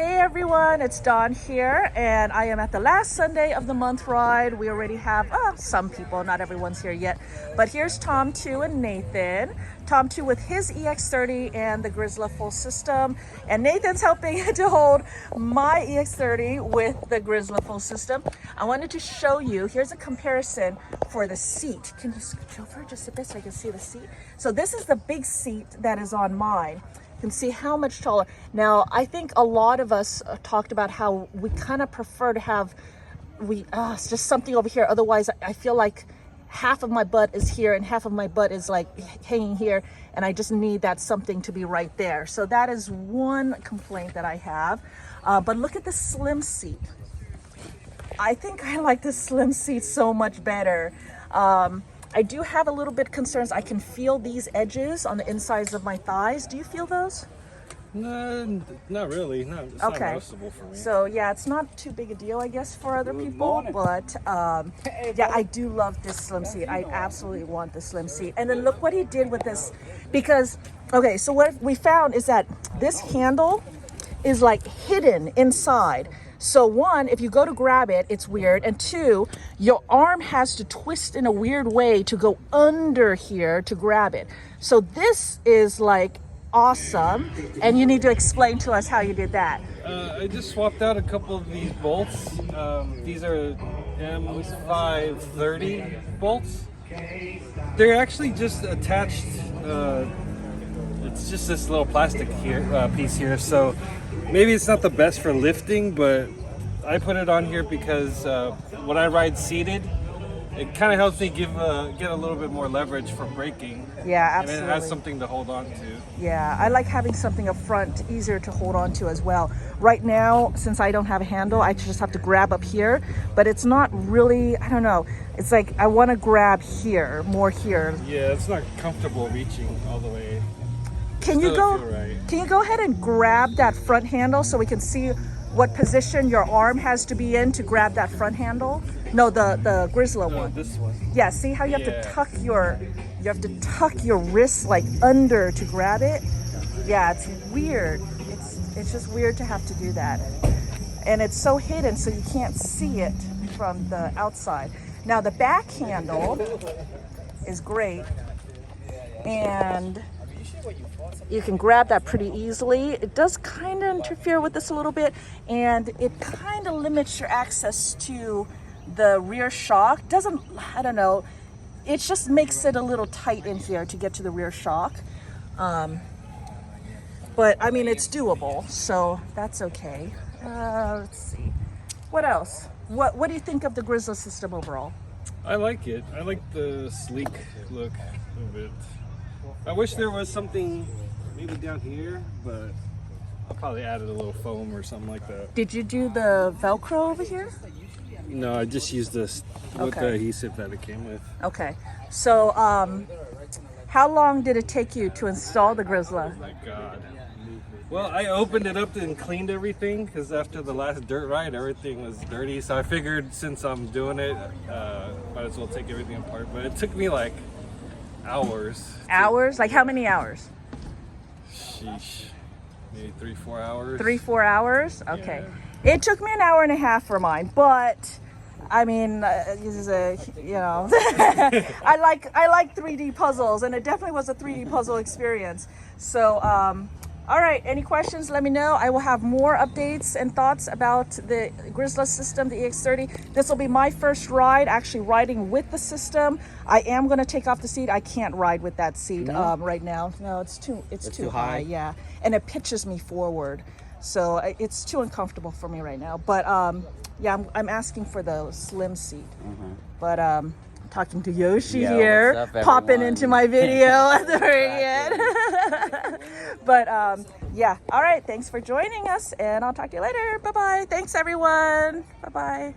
Hey everyone, it's Dawn here, and I am at the last Sunday of the month ride. We already have some people, not everyone's here yet, but here's Tom 2 and Nathan. Tom 2 with his EX30 and the Grizzla full system, and Nathan's helping to hold my EX30 with the Grizzla full system. I wanted to show you, here's a comparison for the seat. Can you scooch over just a bit so I can see the seat? So this is the big seat that is on mine. Can see how much taller. Now, I think a lot of us talked about how we kind of prefer to have it's just something over here. Otherwise, I feel like half of my butt is here and half of my butt is like hanging here, and I just need that something to be right there. So that is one complaint that I have. But look at the slim seat. I think I like the slim seat so much better. I do have a little bit concerns. I can feel these edges on the insides of my thighs. Do you feel those? No, not really. No, it's not noticeable for me. So yeah, it's not too big a deal, I guess, for other people. But yeah, I do love this slim seat. I absolutely want the slim seat. And then look what he did with this, because okay, so what we found is that this handle is like hidden inside. So one, if you go to grab it, it's weird. And two, your arm has to twist in a weird way to go under here to grab it. So this is like awesome. And you need to explain to us how you did that. I just swapped out a couple of these bolts. These are M530 bolts. They're actually just attached. It's just this little plastic here piece here. So maybe it's not the best for lifting, but I put it on here because when I ride seated, it kind of helps me get a little bit more leverage for braking. Yeah, absolutely. And it has something to hold on to. Yeah, I like having something up front, easier to hold on to as well. Right now, since I don't have a handle, I just have to grab up here, but it's not really, I don't know. It's like I want to grab here, more here. Yeah, it's not comfortable reaching all the way. Can you go ahead and grab that front handle so we can see what position your arm has to be in to grab that front handle? No, the Grizzla one. This one. Yeah, see how you have to tuck your wrist like under to grab it? Yeah, it's weird. It's just weird to have to do that. And it's so hidden so you can't see it from the outside. Now the back handle is great, and you can grab that pretty easily. It does kind of interfere with this a little bit, and it kind of limits your access to the rear shock. I don't know, it just makes it a little tight in here to get to the rear shock. But I mean, it's doable, so that's okay. Let's see, what else? What do you think of the Grizzla system overall? I like it. I like the sleek look of it. I wish there was something maybe down here, but I'll probably add a little foam or something like that. Did you do the Velcro over here? No, I just used this with the adhesive that it came with. Okay. So, how long did it take you to install the Grizzla? Oh my God. Well, I opened it up and cleaned everything because after the last dirt ride, everything was dirty. So I figured since I'm doing it, might as well take everything apart. But it took me like hours. Hours? Like how many hours? Sheesh. Maybe 3-4 hours. 3-4 hours? Okay. Yeah. It took me an hour and a half for mine, but I mean, this is I like 3D puzzles, and it definitely was a 3D puzzle experience. So, all right, any questions, let me know. I will have more updates and thoughts about the Grizzla system, the EX30. This will be my first ride, actually riding with the system. I am going to take off the seat. I can't ride with that seat right now. No, it's too high. Yeah, and it pitches me forward. So it's too uncomfortable for me right now. But yeah, I'm asking for the slim seat. But talking to Yoshi here, what's up, popping everyone? into my video at the very end. But yeah, all right, thanks for joining us, and I'll talk to you later. Bye-bye. Thanks, everyone. Bye-bye.